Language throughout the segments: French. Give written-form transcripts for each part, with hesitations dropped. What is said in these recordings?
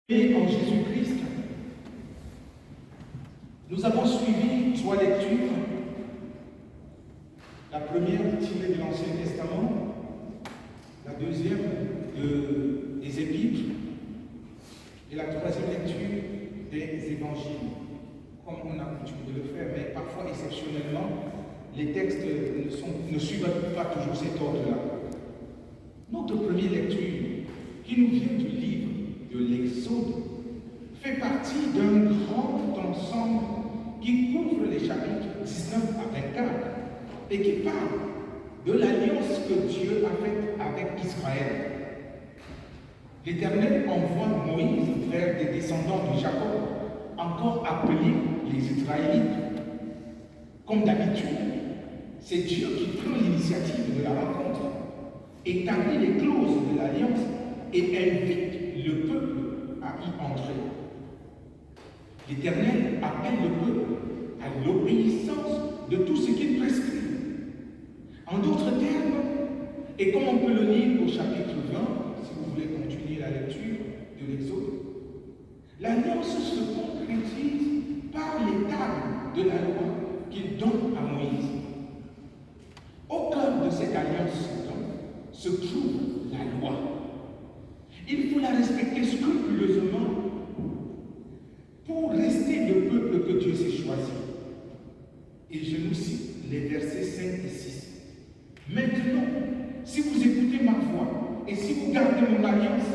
Et en Jésus-Christ, nous avons suivi trois lectures. La première tirée de l'Ancien Testament, la deuxième des Épîtres et la troisième lecture des Évangiles, comme on a coutume de le faire, mais parfois exceptionnellement, les textes ne suivent pas toujours cet ordre-là. Notre première lecture, qui nous vient du livre de l'Exode, fait partie d'un grand ensemble qui couvre les chapitres 19 à 24 et qui parle de l'alliance que Dieu a faite avec Israël. L'Éternel envoie Moïse vers des descendants de Jacob, encore appelés les Israélites. Comme d'habitude, c'est Dieu qui prend l'initiative de la rencontre, établit les clauses de l'alliance et invite le peuple à y entrer. L'Éternel appelle le peuple à l'obéissance de tout ce qu'il prescrit. En d'autres termes, et comme on peut le lire au chapitre 20, si vous voulez continuer la lecture de l'Exode, l'alliance se concrétise par les tables de la loi qu'il donne à Moïse. Au cœur de cette alliance, donc, se trouve la loi. Il faut la respecter scrupuleusement pour rester le peuple que Dieu s'est choisi. Et je nous cite les versets 5 et 6. Maintenant, si vous écoutez ma voix et si vous gardez mon alliance,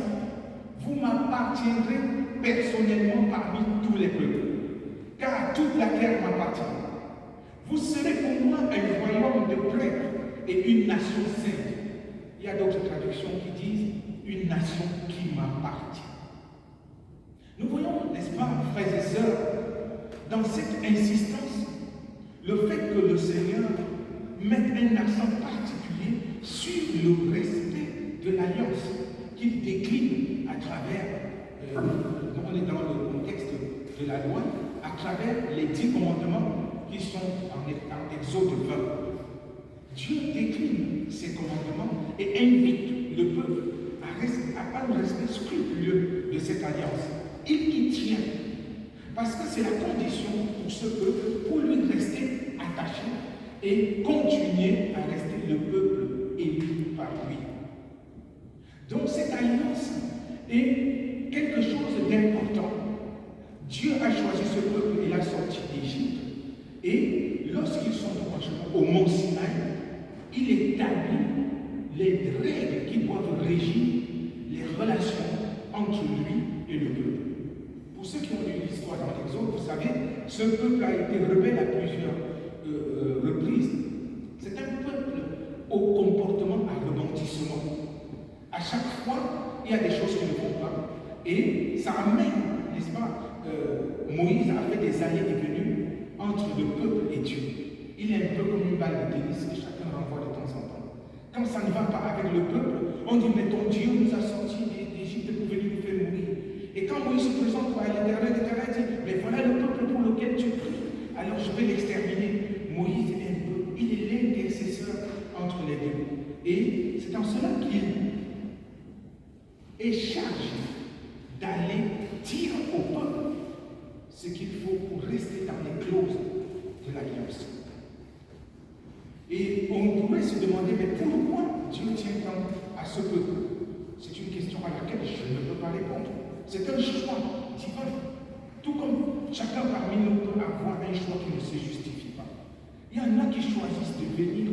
vous m'appartiendrez personnellement parmi tous les peuples, car toute la terre m'appartient. Vous serez pour moi un royaume de prêtres et une nation sainte. Il y a d'autres traductions qui disent une nation qui m'appartient. Nous voyons, n'est-ce pas, frères et sœurs, dans cette insistance, le fait que le Seigneur mette un accent particulier sur le respect de l'alliance qu'il décline à travers, on est dans le contexte de la loi, à travers les 10 commandements qui sont en Exode 20. Dieu décline ces commandements et invite le peuple à un respect scrupuleux de cette alliance. Il y tient, parce que c'est la condition pour ce peuple, pour lui rester attaché et continuer à rester le peuple élu par lui. Donc cette alliance est quelque chose d'important. Dieu a choisi ce peuple et l'a sorti d'Égypte. Et lorsqu'ils sont au mont Sinaï, il établit les règles qui doivent régir les relations entre lui et le peuple. Pour ceux qui ont lu l'histoire dans l'Exode, vous savez, ce peuple a été rebelle à plusieurs reprises. C'est un peuple au comportement à rebondissement. À chaque fois, il y a des choses qui ne vont pas. Et ça amène, n'est-ce pas, Moïse a fait des allées-et-venues entre le peuple et Dieu. Il est un peu comme une balle de tennis que chacun renvoie de temps en temps. Quand ça ne va pas avec le peuple, on dit, mais ton Dieu nous a sortis d'Égypte pour venir nous faire mourir. Et quand Moïse se présente à l'Éternel, l'Éternel dit, mais voilà le peuple pour lequel tu pries, alors je vais l'exterminer. Moïse est un peu, il est l'intercesseur entre les deux. Et c'est en cela qu'il est chargé d'aller dire au peuple ce qu'il faut pour rester dans les clauses de l'alliance. Et on pourrait se demander, mais pourquoi Dieu tient tant à ce peuple? C'est une question à laquelle je ne peux pas répondre. C'est un choix divin. Tout comme chacun parmi nous peut avoir un choix qui ne se justifie pas. Il y en a qui choisissent de venir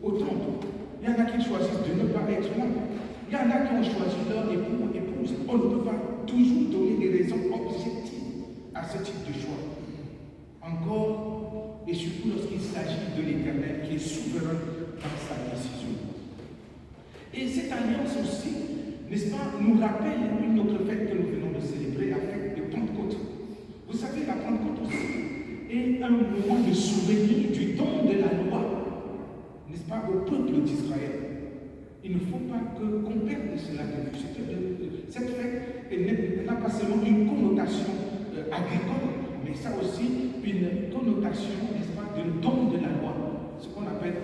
au temple. Il y en a qui choisissent de ne pas être là. Il y en a qui ont choisi leur époux ou épouse. On ne peut pas toujours donner des raisons objectives à ce type de choix. Encore et surtout lorsqu'il s'agit de l'Éternel qui est souverain dans sa décision. Et cette alliance aussi, n'est-ce pas, nous rappelle une autre fête que nous venons de célébrer, la fête de Pentecôte. Vous savez, la Pentecôte aussi est un moment de souvenir du don de la loi, n'est-ce pas, au peuple d'Israël. Il ne faut pas qu'on perde cela de vue. Cette fête n'a pas seulement une connotation agricole, mais ça aussi une connotation, n'est-ce pas, de don de la loi, ce qu'on appelle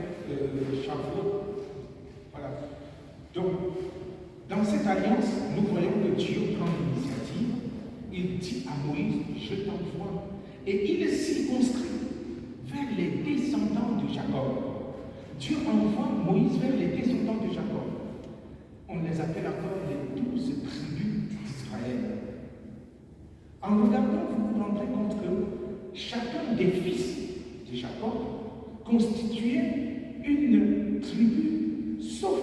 Shavuot. Voilà. Donc, dans cette alliance, nous voyons que Dieu prend l'initiative je t'envoie. Et il est circonscrit vers les descendants de Jacob. Dieu envoie Moïse vers les descendants de Jacob. On les appelle encore les 12 tribus d'Israël. En regardant, vous vous rendrez compte que chacun des fils de Jacob constituait une tribu, sauf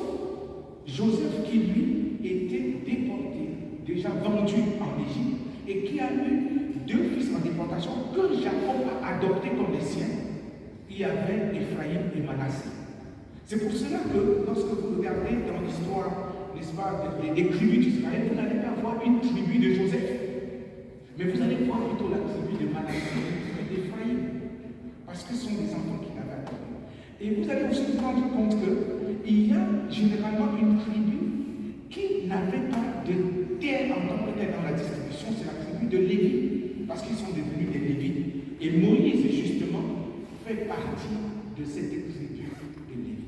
Joseph qui, lui, était déporté, déjà vendu en Égypte, et qui a eu 2 fils en déportation que Jacob a adoptés comme les siens. Il y avait Ephraïm et Manassé. C'est pour cela que lorsque vous regardez dans l'histoire, n'est-ce pas, des tribus d'Israël, vous n'allez pas voir une tribu de Joseph, mais vous allez voir plutôt la tribu de Manassé et d'Ephraïm, parce que ce sont des enfants qui l'avaient adopté. Et vous allez aussi vous rendre compte qu'il y a généralement une tribu qui n'avait pas de terre en tant que telle dans la distribution, c'est la tribu de Lévi, parce qu'ils sont devenus des Lévites. Et Moïse, justement, fait partie de cette tribu de Lévi.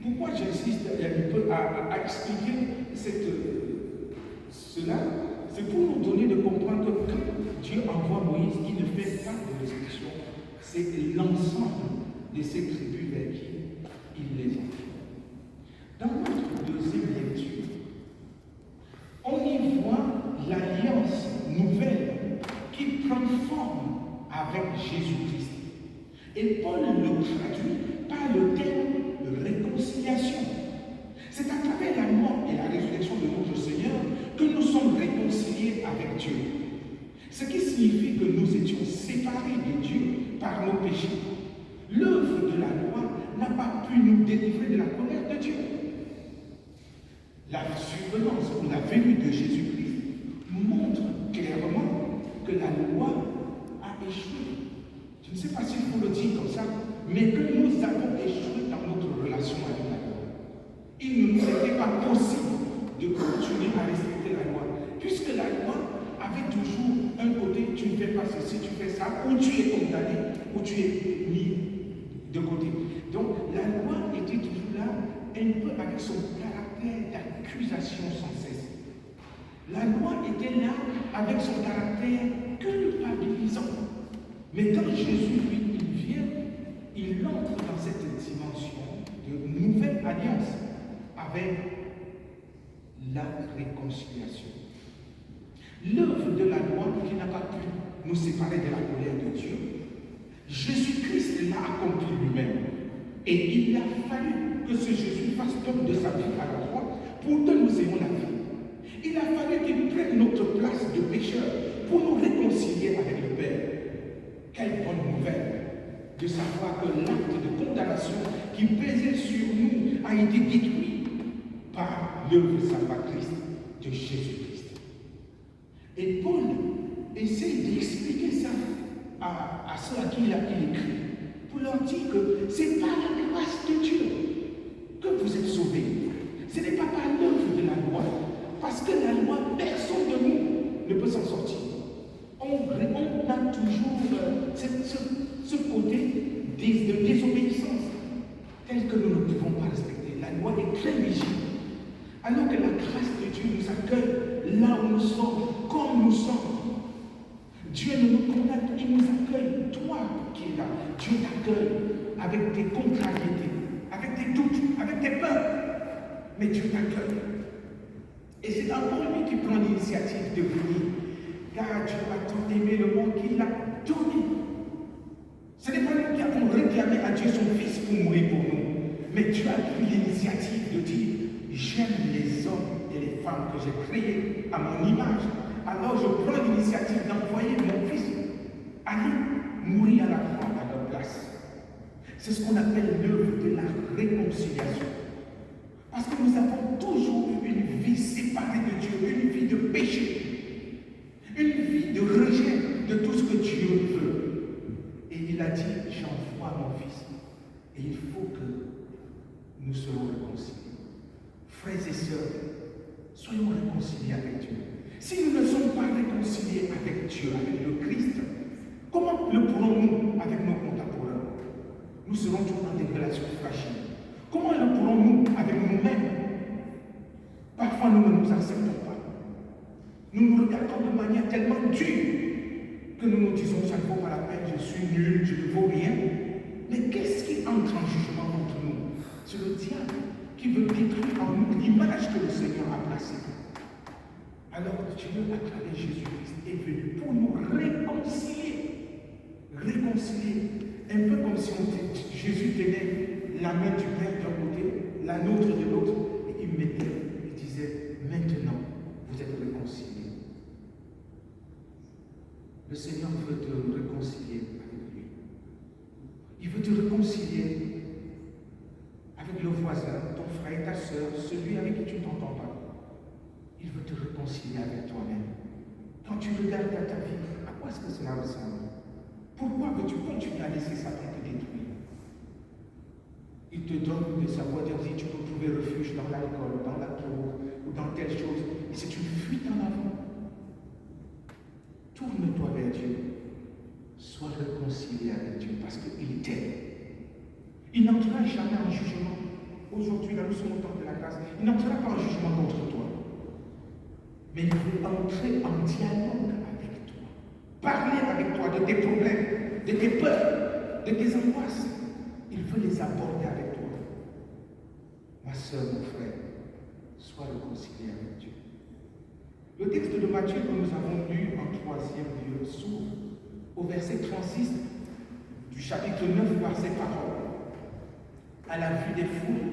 Pourquoi j'insiste un peu à expliquer cela? C'est pour nous donner de comprendre que quand Dieu envoie Moïse, il ne fait pas de restriction, c'est l'ensemble de ces tribus vers qui il les envoie. Dans notre deuxième lecture, on y voit l'alliance nouvelle qui prend forme avec Jésus-Christ. Et Paul le traduit par le terme réconciliation. C'est à travers la mort et la résurrection de notre Seigneur que nous sommes réconciliés avec Dieu. Ce qui signifie que nous étions séparés de Dieu par nos péchés. L'œuvre de la loi n'a pas pu nous délivrer de la colère de Dieu. La survenance ou la venue de Jésus-Christ montre clairement que la loi a échoué. Je ne sais pas s'il faut le dire comme ça, mais que nous avons échoué dans notre relation avec la loi. Il ne nous était pas possible de continuer à respecter la loi, puisque la loi avait toujours un côté, tu ne fais pas ceci, tu fais ça, ou tu es condamné, ou tu es mis de côté. Donc la loi était toujours là, un peu avec son caractère d'accusation sans cesse. La loi était là avec son caractère culpabilisant. Mais quand Jésus, lui, il vient, il entre dans cette dimension de nouvelle alliance avec la réconciliation. L'œuvre de la loi qui n'a pas pu nous séparer de la colère de Dieu, Jésus-Christ l'a accompli lui-même. Et il a fallu que ce Jésus fasse don de sa vie à la croix pour que nous ayons la vie. Il a fallu qu'il prenne notre place de pécheur pour nous réconcilier avec le Père. Quelle bonne nouvelle de savoir que l'acte de condamnation qui pesait sur nous a été détruit par l'œuvre salvatrice de Jésus-Christ. Et Paul essaie d'expliquer ça à ceux à qui il a écrit, pour leur dire que c'est par la grâce de Dieu que vous êtes sauvés. Ce n'est pas par l'œuvre de la loi, parce que la loi, personne de nous ne peut s'en sortir. On a toujours ce côté de désobéissance tel que nous ne pouvons pas respecter. La loi est très rigide. Alors que la grâce de Dieu nous accueille là où nous sommes, comme nous sommes. Dieu ne nous condamne pas, il nous accueille. Toi qui es là, Dieu t'accueille avec tes contrariétés, avec tes doutes, avec tes peurs. Mais Dieu t'accueille. Et c'est encore lui qui prend l'initiative de venir. Car Dieu a tant aimé le monde qu'il l'a donné. Ce n'est pas nous qui avons réclamé à Dieu son Fils pour mourir pour nous. Mais Dieu a pris l'initiative de dire, j'aime les hommes et les femmes que j'ai créés à mon image. Alors je prends l'initiative d'envoyer mon Fils aller mourir à la croix à leur place. C'est ce qu'on appelle l'œuvre de la réconciliation. Parce que nous avons toujours eu une vie séparée de Dieu, une vie de péché. Une vie de rejet de tout ce que Dieu veut. Et il a dit, j'envoie mon Fils. Et il faut que nous soyons réconciliés. Frères et sœurs, soyons réconciliés avec Dieu. Si nous ne sommes pas réconciliés avec Dieu, avec le Christ, comment le pourrons-nous avec nos contemporains? Nous serons toujours dans des relations fragiles. Comment le pourrons-nous avec nous-mêmes? Parfois, nous ne nous acceptons pas. Nous nous regardons de manière tellement dure que nous nous disons, ça ne vaut pas la peine, je suis nul, je ne vaux rien. Mais qu'est-ce qui entre en jugement contre nous? C'est le diable qui veut détruire en nous l'image que le Seigneur a placée. Alors Dieu, à travers Jésus-Christ, est venu pour nous réconcilier. Réconcilier. Un peu comme si Jésus tenait la main du Père d'un côté, la nôtre de l'autre, et il disait, maintenant, vous êtes réconciliés. Le Seigneur veut te réconcilier avec lui. Il veut te réconcilier avec le voisin, ton frère, ta soeur, celui avec qui tu ne t'entends pas. Il veut te réconcilier avec toi-même. Quand tu regardes ta vie, à quoi est-ce que cela ressemble? Pourquoi veux-tu continuer à laisser Satan te détruire? Il te donne de savoir dire si tu peux trouver refuge dans l'alcool, dans la drogue ou dans telle chose. Et c'est une fuite en avant. Tourne-toi vers Dieu. Sois réconcilié avec Dieu parce qu'il t'aime. Il n'entrera jamais en jugement. Aujourd'hui, là, nous sommes au temps de la grâce. Il n'entrera pas en jugement contre toi. Mais il veut entrer en dialogue avec toi. Parler avec toi de tes problèmes, de tes peurs, de tes angoisses. Il veut les aborder avec toi. Ma soeur, mon frère, sois réconcilié avec Dieu. Le texte de Matthieu que nous avons lu en troisième lieu s'ouvre au verset 36 du chapitre 9 par ces paroles. À la vue des foules,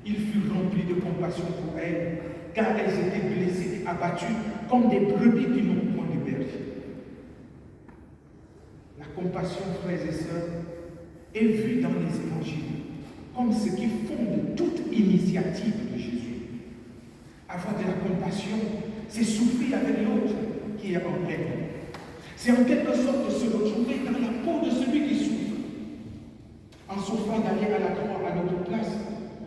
il fut rempli de compassion pour elles, car elles étaient blessées et abattues comme des brebis qui n'ont point de berger. La compassion, frères et sœurs, est vue dans les évangiles comme ce qui fonde toute initiative de Jésus. Avoir de la compassion, c'est souffrir avec l'autre qui est en peine. C'est en quelque sorte se retrouver dans la peau de celui qui souffre. En souffrant d'aller à la croix à notre place,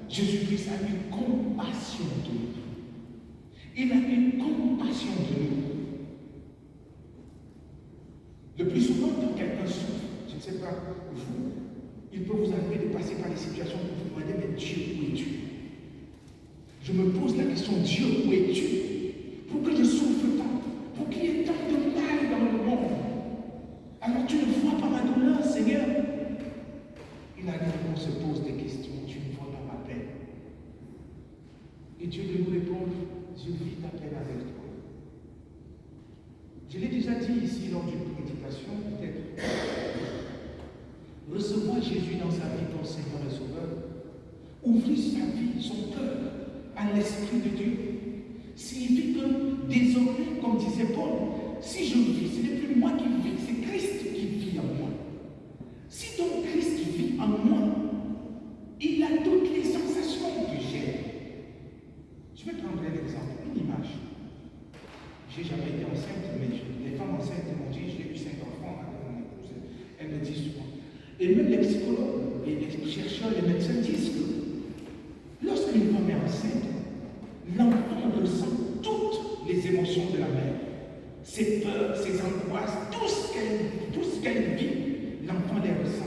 Jésus-Christ a eu compassion de nous. Il a eu compassion de nous. Le plus souvent, quand quelqu'un souffre, je ne sais pas vous, il peut vous arriver de passer par des situations où vous vous demandez, mais Dieu, où es-tu? Je me pose la question, Dieu, où es-tu? Pour que je souffre tant, pour qu'il y ait tant de mal dans le monde. Alors tu ne vois pas ma douleur, Seigneur. Il arrive qu'on se pose des questions, tu ne vois pas ma peine. Et Dieu de nous répondre, je vis ta peine avec toi. Je l'ai déjà dit ici lors d'une prédication, peut-être. Recevoir Jésus dans sa vie comme Seigneur et Sauveur, ouvrir sa vie, son cœur à l'Esprit de Dieu, signifie que désormais, comme disait Paul, si je vis, ce n'est plus moi qui vis, c'est Christ qui vit en moi. Si donc Christ vit en moi, il a toutes les sensations que j'ai. Je vais prendre un exemple, une image. Je n'ai jamais été enceinte, mais les femmes enceintes m'ont dit, j'ai eu 5 enfants avec mon épouse. Elles me disent souvent. Et même les psychologues et les chercheurs, les médecins disent que lorsqu'une femme est enceinte, l'enfant ressent toutes les émotions de la mère. Ses peurs, ses angoisses, tout ce qu'elle vit, l'enfant les ressent.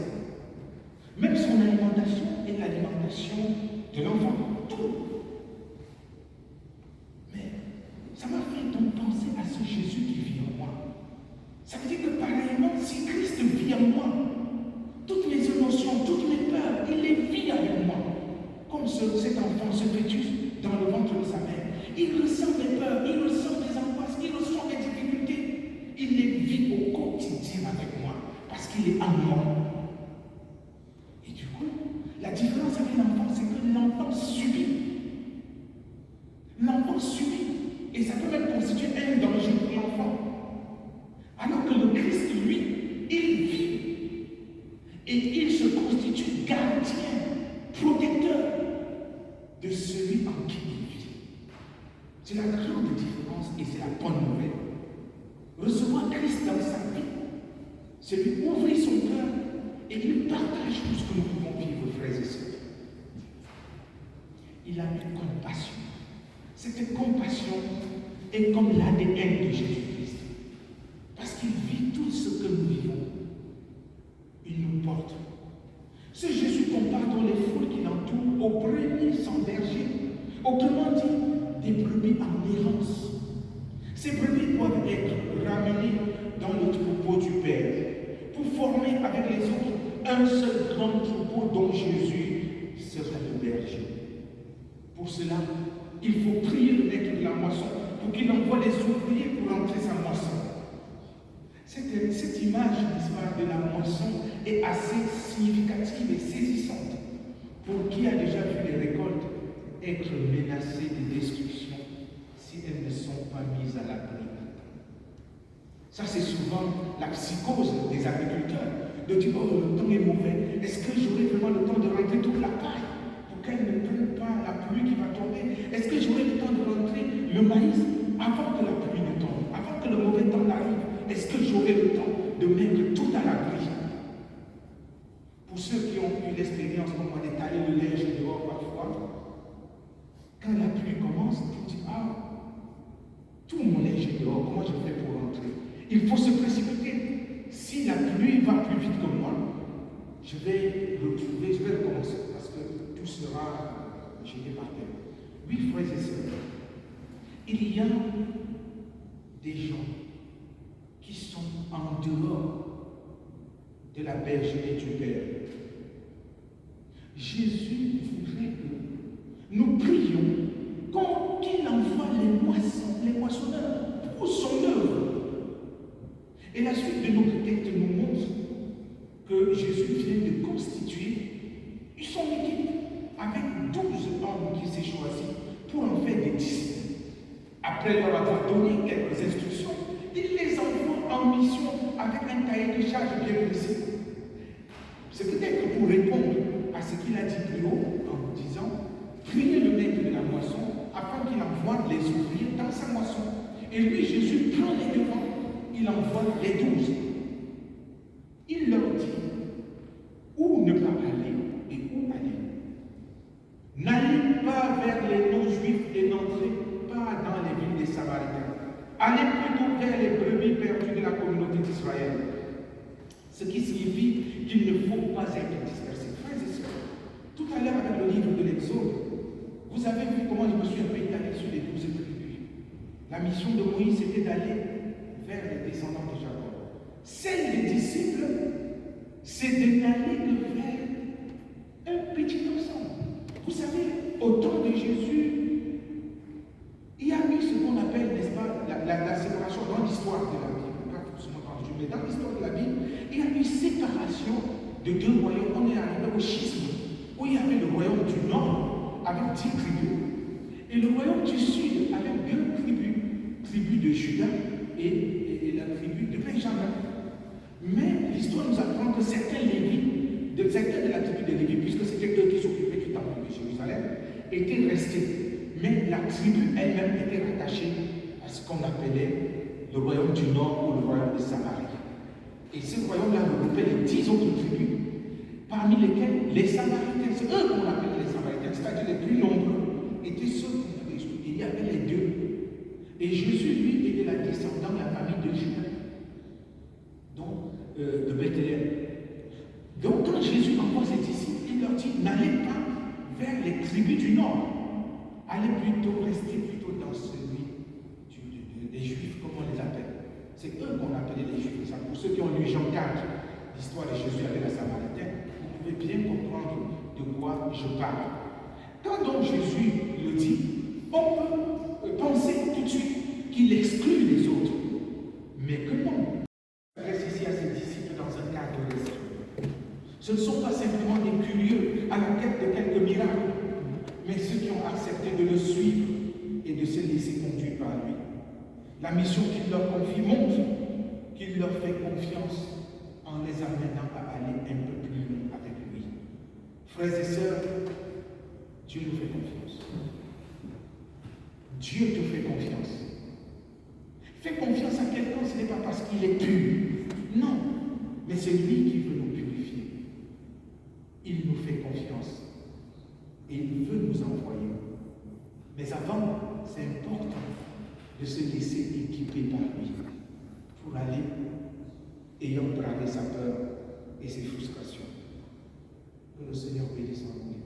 Même son alimentation et l'alimentation de l'enfant, tout. Mais ça m'a fait donc penser à ce Jésus qui vit en moi. Ça veut dire que pareillement, si Christ vit en moi, toutes mes émotions, toutes mes peurs, il les vit avec moi. Comme cet enfant, ce fœtus, dans le ventre de sa mère. Il ressent des peurs, il ressent des angoisses, il ressent des difficultés. Il les vit au quotidien avec moi, parce qu'il est en moi. Et du coup, la différence avec l'enfant, c'est que l'enfant subit. L'enfant subit. Et ça peut même constituer un danger pour l'enfant. Alors que le Christ, lui, il vit. Et il se constitue gardien, protecteur de celui en qui il vit. C'est la grande différence et c'est la bonne nouvelle. Recevoir Christ dans sa vie, c'est lui ouvrir son cœur et il partage tout ce que nous pouvons vivre, frères et sœurs. Il a eu compassion. Cette compassion est comme l'ADN de Jésus-Christ. Parce qu'il vit tout ce que nous vivons. Il nous porte. Ce Jésus compare dans les foules qui l'entourent aux brebis sans berger. Autrement dit, des brebis en errance. Ces brebis doivent être ramenées dans le troupeau du Père pour former avec les autres un seul grand troupeau dont Jésus sera le berger. Pour cela, il faut prier le maître de la moisson pour qu'il envoie les ouvriers pour rentrer sa moisson. Cette image, de la moisson est assez significative et saisissante pour qui a déjà vu les récoltes être menacées de destruction si elles ne sont pas mises à l'abri. Ça, c'est souvent la psychose des agriculteurs, de dire, oh, le temps est mauvais, est-ce que j'aurai vraiment le temps de rentrer toute la paille pour qu'elle ne prenne pas la pluie qui va tomber? Est-ce que j'aurai le temps de rentrer le maïs avant que la pluie ne tombe, avant que le mauvais temps n'arrive? Est-ce que j'aurai le temps de mettre tout à l'abri? Pour ceux qui ont eu l'expérience, comme moi, d'étaler le linge dehors parfois, quand la pluie commence, tu dis, ah, tout mon linge est dehors, comment je fais pour rentrer? Il faut se précipiter. Si la pluie va plus vite que moi, je vais recommencer, parce que tout sera jeté par terre. Oui, frères et sœurs, il y a des gens qui sont en dehors de la bergerie du Père. Jésus voudrait que nous prions qu'il envoie les moissonneurs pour son œuvre. Et la suite de notre texte nous montre que Jésus vient de constituer son équipe avec 12 hommes qui s'est choisi pour en faire des disciples. Après leur avoir donné quelques instructions, il les envoie en mission avec un cahier de charge bien précis. C'est peut-être pour répondre à ce qu'il a dit plus haut en disant, priez le maître de la moisson afin qu'il envoie les ouvriers dans sa moisson. Et lui, Jésus prend les devants, il envoie les 12. Il leur dit où ne pas aller et où aller. N'allez pas vers les non-juifs et n'entrez pas dans les villes des Samaritains. Allez plutôt vers les brebis perdues de la communauté d'Israël. Ce qui signifie qu'il ne faut pas être dispersé. Frères et sœurs, tout à l'heure avec le livre de l'Exode, vous avez vu comment je me suis un peu étalé sur les 12 tribus. La mission de Moïse, c'était d'aller vers les descendants de Jacob. Celle des disciples, c'est d'aller vers un petit ensemble. Vous savez, au temps de Jésus, il y a eu ce qu'on appelle, n'est-ce pas, la séparation dans l'histoire de la Bible, pas forcément dans le Dieu, mais dans l'histoire de la Bible, il y a eu séparation de deux royaumes. On est arrivé au schisme, où il y avait le royaume du Nord avec 10 tribus, et le royaume du Sud avec 2 tribus de Juda et la tribu de Benjamin. Mais l'histoire nous apprend que certains Lévites, certains de la tribu de Lévi, puisque c'était eux qui s'occupaient du temple de Jérusalem, étaient restés. Mais la tribu elle-même était rattachée à ce qu'on appelait le royaume du Nord ou le royaume de Samarie. Et ce royaume-là regroupait les 10 autres tribus, parmi lesquels les Samaritains, c'est eux qu'on appelait les Samaritains, c'est-à-dire les plus nombreux, étaient ceux qui avaient exclus. Il y avait les deux. Et Jésus, lui, était la descendante de la famille de Judas, donc de Bethléem. Donc quand Jésus envoie ses disciples, il leur dit, n'allez pas vers les tribus du Nord. Allez plutôt, rester plutôt dans celui des Juifs, comme on les appelle. C'est eux qu'on appelait les Juifs. Ça, pour ceux qui ont lu Jean 4, l'histoire de Jésus avec la Samaritaine, vous pouvez bien comprendre de quoi je parle. Quand donc Jésus le dit, on peut penser tout de suite qu'il exclut les autres. Mais que non. Il reste ici à ses disciples dans un cadre restreint. Ce ne sont pas simplement des curieux à la quête de quelques miracles, mais ceux qui ont accepté de le suivre et de se laisser conduire par lui. La mission qu'il leur confie montre qu'il leur fait confiance en les amenant à aller un peu plus loin avec lui. Frères et sœurs, Dieu nous fait confiance. Dieu te fait confiance. Fais confiance à quelqu'un, ce n'est pas parce qu'il est pur. Non, mais c'est lui qui veut nous purifier. Il nous fait confiance. Et il veut nous envoyer. Mais avant, c'est important de se laisser équiper par lui pour aller ayant bravé sa peur et ses frustrations. Que le Seigneur bénisse en nous.